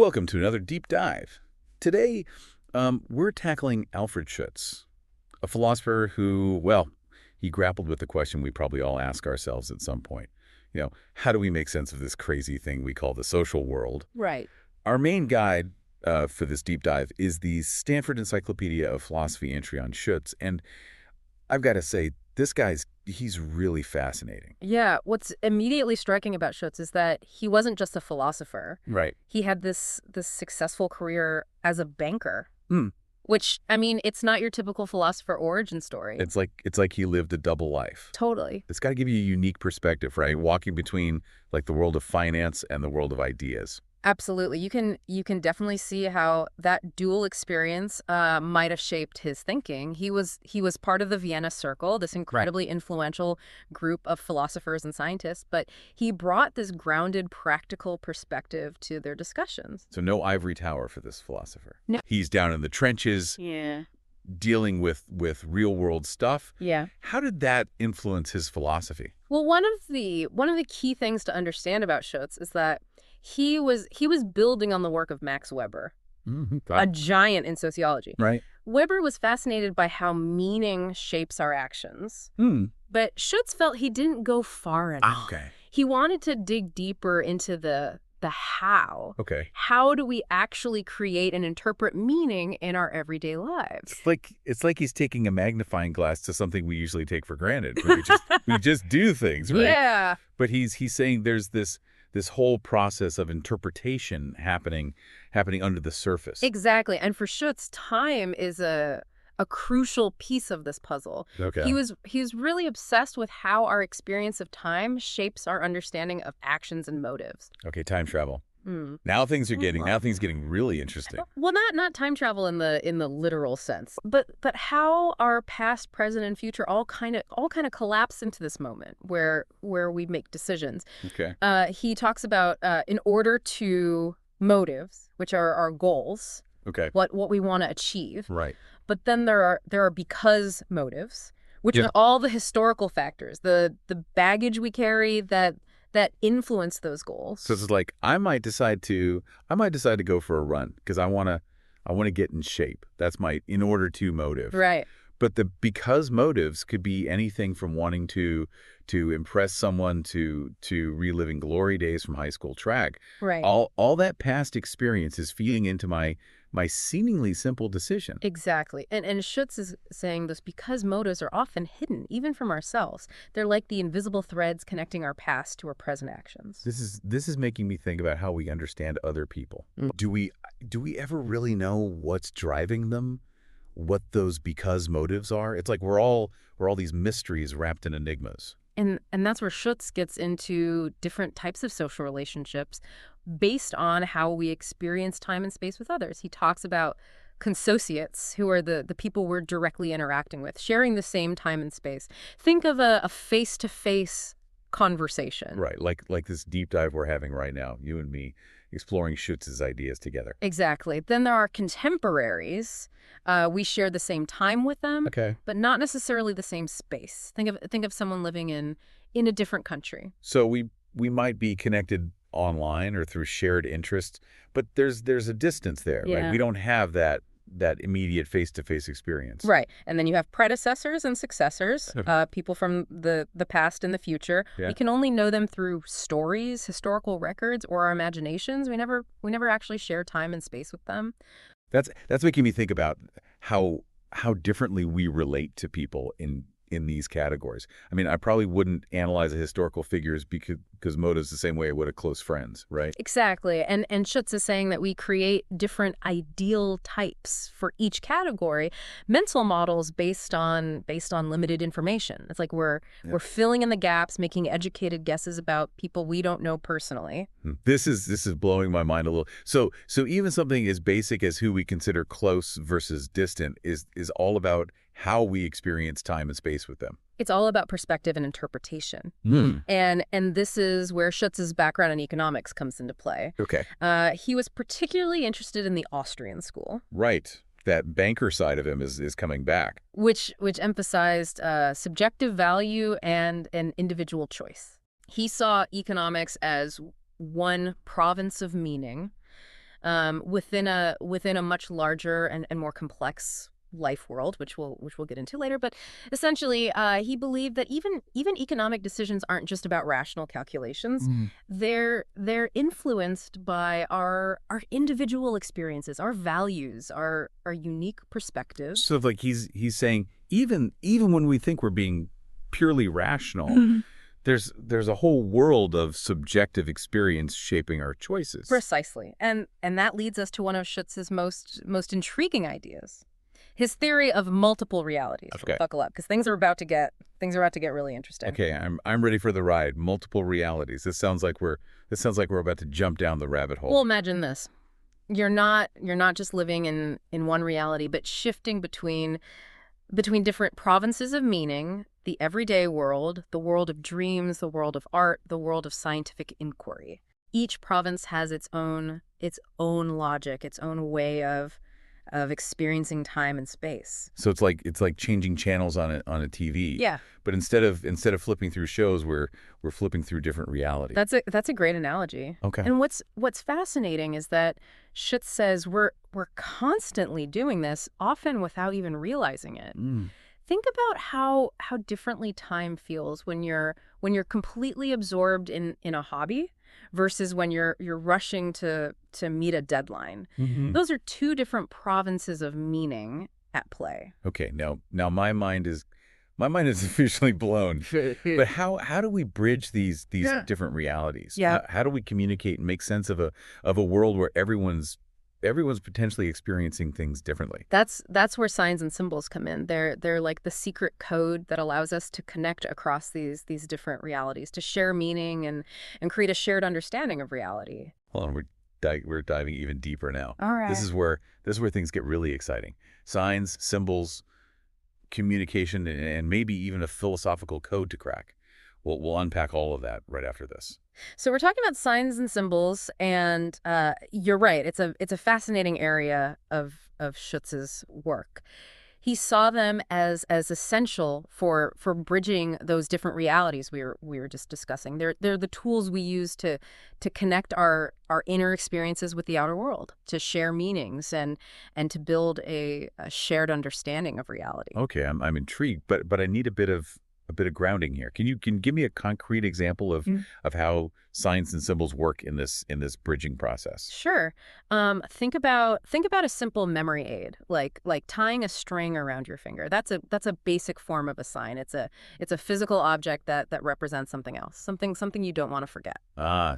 Welcome to another deep dive. Today, we're tackling Alfred Schutz, a philosopher who, well, he grappled with the question we probably all ask ourselves at some point. How do we make sense of this crazy thing we call the social world? Right. Our main guide for this deep dive is the Stanford Encyclopedia of Philosophy entry on Schutz, and I've got to say, he's really fascinating. Yeah, what's immediately striking about Schutz is that he wasn't just a philosopher. Right. He had this successful career as a banker, Mm. which, I mean, it's not your typical philosopher origin story. It's like he lived a double life. Totally. It's got to give you a unique perspective, right? Walking between like the world of finance and the world of ideas. Absolutely. You can definitely see how that dual experience might have shaped his thinking. He was part of the Vienna Circle, this incredibly influential group of philosophers and scientists, but he brought this grounded, practical perspective to their discussions. So no ivory tower for this philosopher. No. He's down in the trenches, Yeah. dealing with real world stuff. Yeah. How did that influence his philosophy? Well, one of the key things to understand about Schutz is that he was building on the work of Max Weber, a giant in sociology. Right. Weber was fascinated by how meaning shapes our actions, but Schutz felt he didn't go far enough. Okay. He wanted to dig deeper into the how. Okay. How do we actually create and interpret meaning in our everyday lives? It's like he's taking a magnifying glass to something we usually take for granted. We just do things, right? Yeah. But he's saying there's this whole process of interpretation happening under the surface. Exactly. And for Schutz, time is a crucial piece of this puzzle. Okay. He was really obsessed with how our experience of time shapes our understanding of actions and motives. Okay, time travel. Now things are getting really interesting. Well, not time travel in the literal sense, but how our past, present, and future all kind of collapse into this moment where we make decisions. Okay. He talks about in order to motives, which are our goals. Okay. What we want to achieve. Right. But then there are because motives, which are all the historical factors, the baggage we carry that influence those goals. So it's like I might decide to go for a run because I want to get in shape. That's my in order to motive. Right. But the because motives could be anything from wanting to impress someone to reliving glory days from high school track. Right. All that past experience is feeding into my seemingly simple decision. Exactly. And Schutz is saying this because motives are often hidden, even from ourselves. They're like the invisible threads connecting our past to our present actions. This is making me think about how we understand other people. Do we ever really know what's driving them? What those because motives are? It's like we're all these mysteries wrapped in enigmas. And that's where Schutz gets into different types of social relationships based on how we experience time and space with others. He talks about consociates, who are the people we're directly interacting with, sharing the same time and space. Think of a face-to-face conversation. Right, like this deep dive we're having right now, you and me, exploring Schutz's ideas together. Exactly. Then there are contemporaries. We share the same time with them, but not necessarily the same space. Think of someone living in a different country. So we might be connected online or through shared interests, but there's a distance there, right? We don't have that immediate face-to-face experience. Right. And then you have predecessors and successors, people from the past and the future. Yeah. We can only know them through stories, historical records, or our imaginations. We never actually share time and space with them. That's making me think about how differently we relate to people in these categories. I mean, I probably wouldn't analyze a historical figures because motives the same way I would a close friends, right? Exactly. And Schutz is saying that we create different ideal types for each category, mental models based on limited information. It's like we're filling in the gaps, making educated guesses about people we don't know personally. This is blowing my mind a little. So even something as basic as who we consider close versus distant is all about how we experience time and space with them. It's all about perspective and interpretation. And this is where Schutz's background in economics comes into play. Okay. He was particularly interested in the Austrian school. Right. That banker side of him is coming back. Which emphasized subjective value and an individual choice. He saw economics as one province of meaning, within a much larger and more complex life world, which we'll get into later. But essentially, he believed that even economic decisions aren't just about rational calculations. Mm. They're influenced by our individual experiences, our values, our unique perspectives. So like he's saying even when we think we're being purely rational, there's a whole world of subjective experience shaping our choices. Precisely. And that leads us to one of Schutz's most intriguing ideas. His theory of multiple realities. Okay. Buckle up, because things are about to get really interesting. Okay, I'm ready for the ride. Multiple realities. This sounds like we're about to jump down the rabbit hole. Well, imagine this. You're not just living in one reality, but shifting between different provinces of meaning, the everyday world, the world of dreams, the world of art, the world of scientific inquiry. Each province has its own logic, its own way of experiencing time and space. So it's like changing channels on a TV. Yeah. But instead of flipping through shows, we're flipping through different realities. That's a great analogy. Okay. And what's fascinating is that Schutz says we're constantly doing this, often without even realizing it. Think about how differently time feels when you're completely absorbed in a hobby versus when you're rushing to meet a deadline. Those are two different provinces of meaning at play. Okay, now my mind is officially blown. But how do we bridge these different realities? Yeah. How do we communicate and make sense of a world where everyone's potentially experiencing things differently? That's where signs and symbols come in. They're like the secret code that allows us to connect across these different realities, to share meaning and create a shared understanding of reality. Hold on, we're diving even deeper now. All right. This is where things get really exciting. Signs, symbols, communication, and maybe even a philosophical code to crack. We'll unpack all of that right after this. So we're talking about signs and symbols, and you're right. It's a fascinating area of Schutz's work. He saw them as essential for bridging those different realities we were just discussing. They're the tools we use to connect our inner experiences with the outer world, to share meanings and to build a shared understanding of reality. Okay, I'm intrigued, but I need a bit of grounding here. Can you give me a concrete example of how signs and symbols work in this bridging process? Sure. Think about a simple memory aid, like tying a string around your finger. That's a basic form of a sign. It's a physical object that represents something else, something you don't want to forget.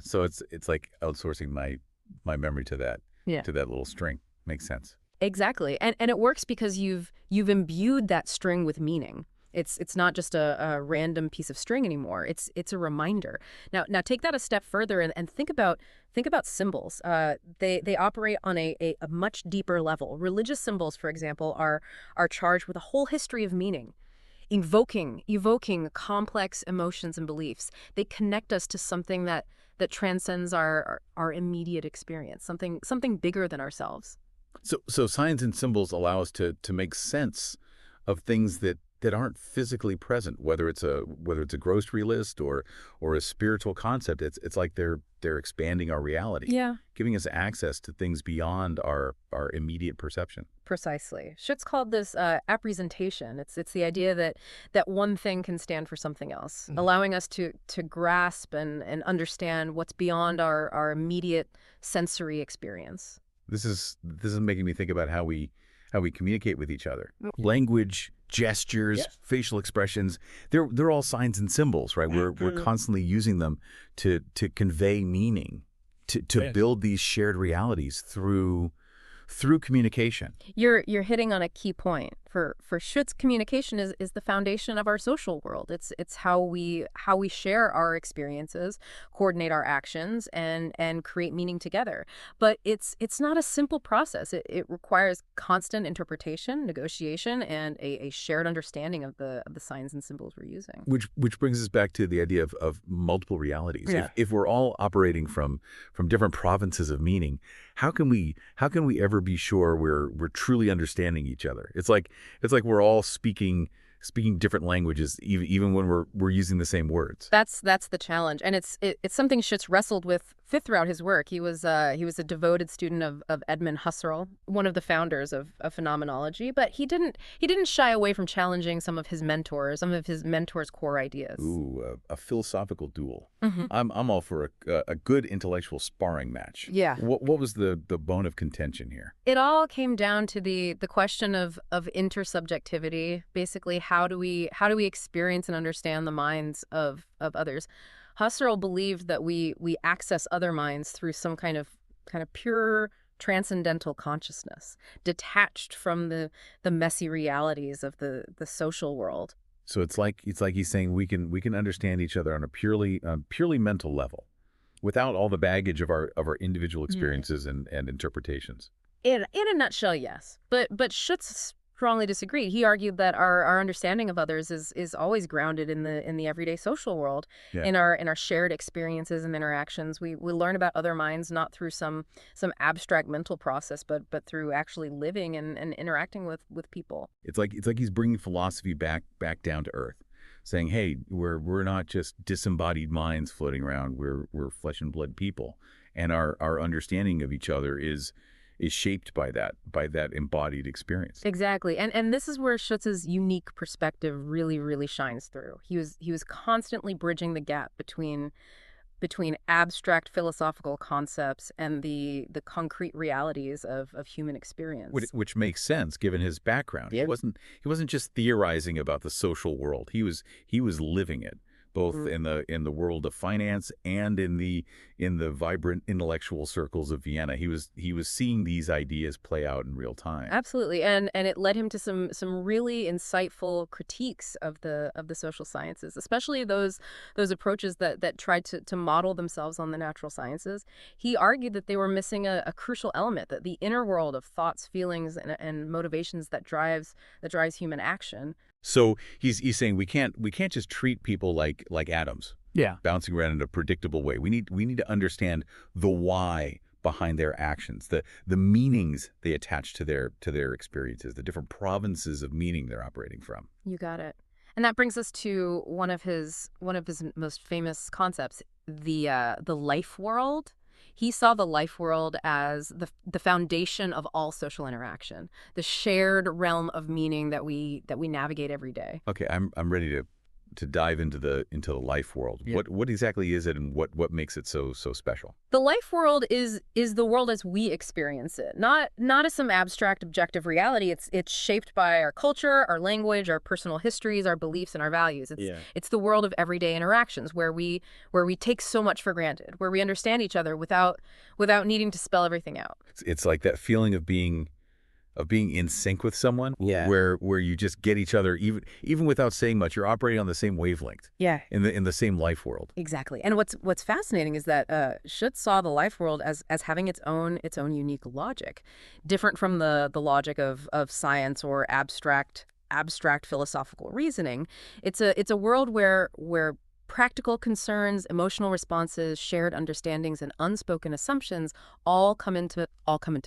So it's like outsourcing my memory to that little string. Makes sense. Exactly. And it works because you've imbued that string with meaning. It's not just a random piece of string anymore. It's a reminder. Now take that a step further and think about symbols. They operate on a much deeper level. Religious symbols, for example, are charged with a whole history of meaning, evoking complex emotions and beliefs. They connect us to something that transcends our immediate experience, something bigger than ourselves. So signs and symbols allow us to make sense of things that aren't physically present, whether it's a grocery list or a spiritual concept. It's like they're expanding our reality. Yeah. Giving us access to things beyond our immediate perception. Precisely. Schutz called this appresentation. It's the idea that one thing can stand for something else, allowing us to grasp and understand what's beyond our immediate sensory experience. This is making me think about how we communicate with each other. Language, gestures, facial expressions, they're all signs and symbols, right? We're constantly using them to convey meaning, to build these shared realities through communication. You're hitting on a key point. For Schutz, communication is the foundation of our social world. It's how we share our experiences, coordinate our actions, and create meaning together. But it's not a simple process. It requires constant interpretation, negotiation, and a shared understanding of the signs and symbols we're using. Which brings us back to the idea of multiple realities. Yeah. If we're all operating from different provinces of meaning, how can we ever be sure we're truly understanding each other? It's like we're all speaking different languages, even when we're using the same words. That's the challenge, and it's something Schutz wrestled with fit throughout his work. He was a devoted student of Edmund Husserl, one of the founders of phenomenology, but he didn't shy away from challenging some of his mentors' core ideas. Ooh, a philosophical duel. Hmm. I'm all for a good intellectual sparring match. Yeah. What was the bone of contention here? It all came down to the question of intersubjectivity. Basically, how do we experience and understand the minds of others? Husserl believed that we access other minds through some kind of pure transcendental consciousness, detached from the messy realities of the social world. So it's like he's saying we can understand each other on a purely mental level, without all the baggage of our individual experiences and interpretations. In a nutshell, yes. But Schutz strongly disagreed. He argued that our understanding of others is always grounded in the everyday social world, Yeah. in our shared experiences and interactions. We learn about other minds not through some abstract mental process, but through actually living and interacting with people. It's like he's bringing philosophy back down to earth, saying, "Hey, we're not just disembodied minds floating around. We're flesh and blood people, and our understanding of each other is shaped by that embodied experience." Exactly. And this is where Schutz's unique perspective really shines through. He was constantly bridging the gap between abstract philosophical concepts and the concrete realities of human Which, experience. which makes sense given his background. Yeah. He wasn't just theorizing about the social world. He was living it, both Mm. in the world of finance and in the vibrant intellectual circles of Vienna. He was seeing these ideas play out in real time. Absolutely. And it led him to some really insightful critiques of the social sciences, especially those approaches that tried to model themselves on the natural sciences. He argued that they were missing a crucial element, that the inner world of thoughts, feelings, and motivations that drives human action. So he's saying we can't just treat people like atoms, Yeah. bouncing around in a predictable way. We need to understand the why behind their actions, the meanings they attach to their experiences, the different provinces of meaning they're operating from. You got it. And that brings us to one of his most famous concepts, the life world. He saw the life world as the foundation of all social interaction, the shared realm of meaning that we navigate every day. Okay, I'm ready to dive into the life world. Yeah. What exactly is it, and what makes it so special? The life world is the world as we experience it, not as some abstract objective reality. It's shaped by our culture, our language, our personal histories, our beliefs, and our values. It's Yeah. it's the world of everyday interactions where we take so much for granted, where we understand each other without needing to spell everything out. It's like that feeling of being in sync with someone, Yeah. where you just get each other even without saying much. You're operating on the same wavelength Yeah. in the same life world. Exactly. And what's fascinating is that Schutz saw the life world as having its own unique logic, different from the logic of science or abstract philosophical reasoning. It's a world where practical concerns, emotional responses, shared understandings, and unspoken assumptions all come into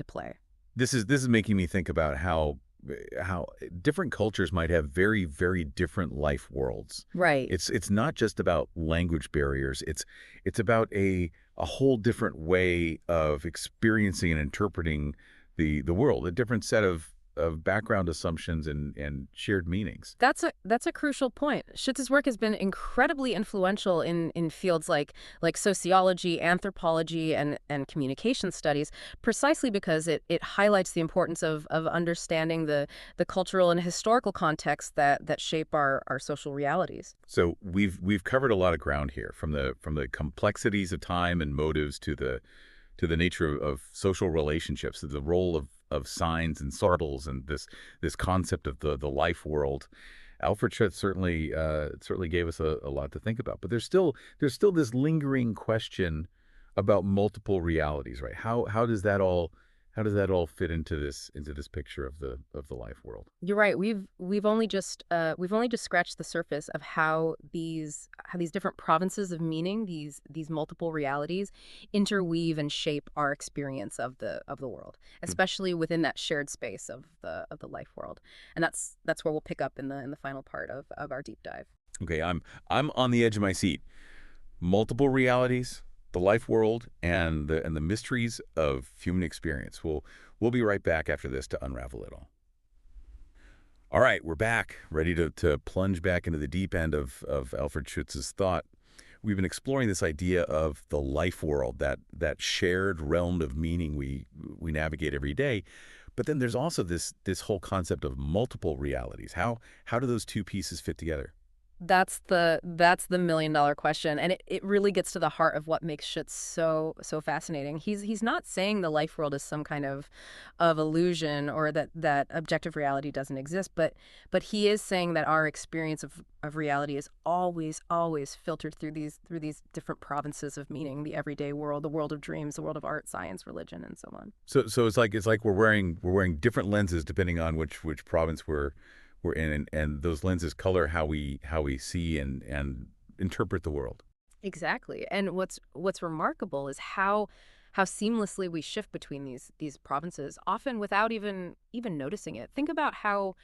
play. This is making me think about how different cultures might have very different life worlds. Right. It's not just about language barriers. It's about a whole different way of experiencing and interpreting the world, a different set of background assumptions and shared meanings. That's a crucial point. Schutz's work has been incredibly influential in fields like sociology, anthropology, and communication studies, precisely because it highlights the importance of understanding the cultural and historical contexts that shape our social realities. So we've covered a lot of ground here, from the complexities of time and motives to the nature of social relationships, to the role of signs and sortles, and this concept of the life world. Alfred Schutz certainly gave us a lot to think about. But there's still this lingering question about multiple realities, right? How does that all fit into this picture of the life world? You're right. We've only just scratched the surface of how these different provinces of meaning, these multiple realities, interweave and shape our experience of the world, especially within that shared space of the life world. And that's where we'll pick up in the final part of our deep dive. Okay, I'm on the edge of my seat. Multiple realities, the life world and the mysteries of human experience. We'll be right back after this to unravel it all. All right, we're back, ready to plunge back into the deep end of Alfred Schutz's thought. We've been exploring this idea of the life world, that shared realm of meaning we navigate every day. But then there's also this whole concept of multiple realities. How do those two pieces fit together? That's the million-dollar question, and it really gets to the heart of what makes Schutz so fascinating. He's not saying the life world is some kind of illusion or that objective reality doesn't exist, but he is saying that our experience of reality is always filtered through these different provinces of meaning: the everyday world, the world of dreams, the world of art, science, religion, and so on. So it's like we're wearing different lenses depending on which province we're in, and those lenses color how we see and interpret the world. Exactly. And what's remarkable is how seamlessly we shift between these provinces, often without even noticing it. Think about how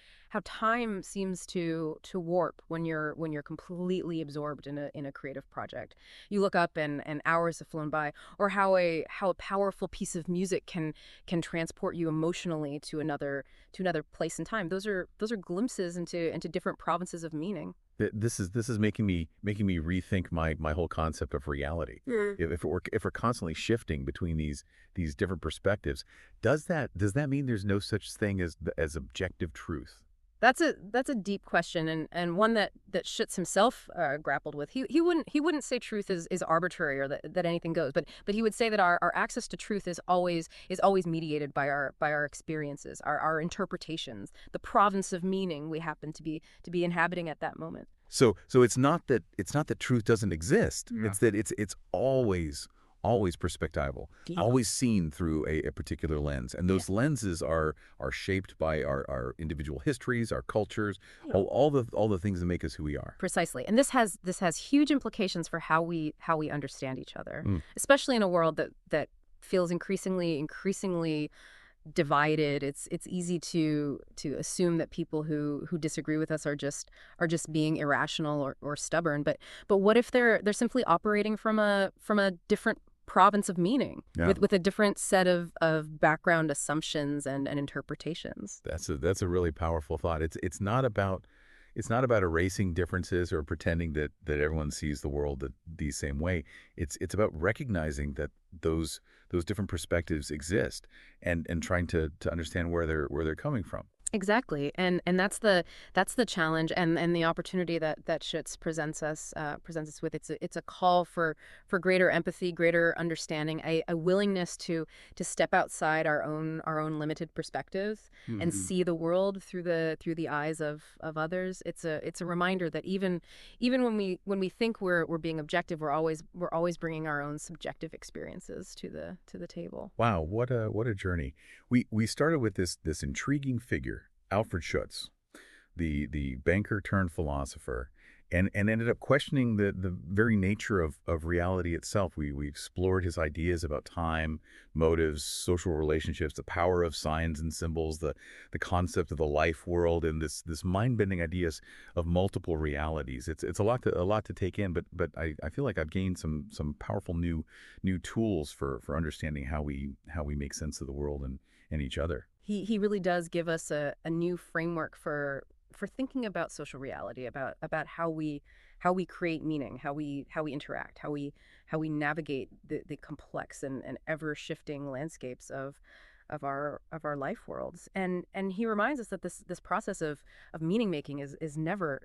time seems to warp when you're completely absorbed in a creative project. You look up and hours have flown by, or how a powerful piece of music can transport you emotionally to another place and time. Those are glimpses into different provinces of meaning. This is making me rethink my whole concept of reality. If we're constantly shifting between these different perspectives, does that mean there's no such thing as objective truth? That's a deep question, and one that Schutz himself grappled with. He wouldn't say truth is arbitrary or that anything goes, but he would say that our access to truth is always mediated by our experiences, our interpretations, the province of meaning we happen to be inhabiting at that moment. So it's not that truth doesn't exist. Yeah. It's that it's always perspectival, Yeah. always seen through a particular lens, and Yeah. those lenses are shaped by our individual histories, our cultures, Yeah. all the things that make us who we are. Precisely. And this has huge implications for how we understand each other, Mm. especially in a world that feels increasingly divided. It's easy to assume that people who disagree with us are just being irrational or stubborn. But what if they're simply operating from a different province of meaning Yeah. with a different set of background assumptions and interpretations? That's a really powerful thought. It's not about erasing differences or pretending that everyone sees the world the same way. It's about recognizing that those different perspectives exist and trying to understand where they're coming from. Exactly, and that's the challenge and the opportunity that Schutz presents us with. It's a call for greater empathy, greater understanding, a willingness to step outside our own limited perspectives and Hmm. see the world through the eyes of others. It's a reminder that even when we think we're being objective, we're always bringing our own subjective experiences to the table. Wow, what a journey. We started with this intriguing figure, Alfred Schutz, the banker turned philosopher, and ended up questioning the very nature of reality itself. We explored his ideas about time, motives, social relationships, the power of signs and symbols, the concept of the life world, and this mind-bending ideas of multiple realities. It's a lot to take in, but I feel like I've gained some powerful new tools for understanding how we make sense of the world and each other. He really does give us a new framework for thinking about social reality, about how we create meaning, how we interact, how we navigate the complex and ever shifting landscapes of our life worlds. And he reminds us that this process of meaning making is never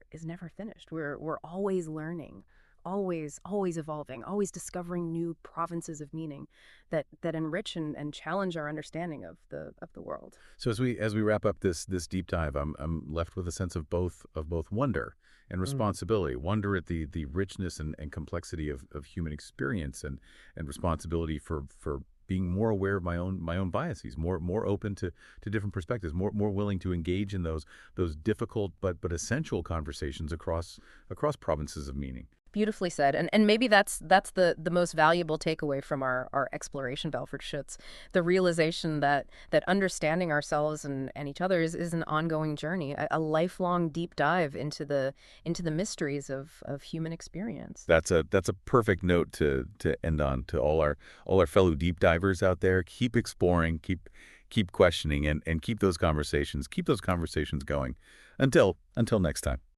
finished. We're always learning, always evolving, always discovering new provinces of meaning that enrich and challenge our understanding of the world. So as we wrap up this deep dive, I'm left with a sense of both wonder and responsibility. Wonder at the richness and complexity of human experience, and responsibility for being more aware of my own biases, more open to different perspectives, more willing to engage in those difficult but essential conversations across provinces of meaning. Beautifully said. And maybe that's the most valuable takeaway from our exploration of Alfred Schutz, the realization that understanding ourselves and each other is an ongoing journey, a lifelong deep dive into the mysteries of human experience. That's a perfect note to end on. To all our fellow deep divers out there, keep exploring, keep questioning, and keep those conversations going. Until next time.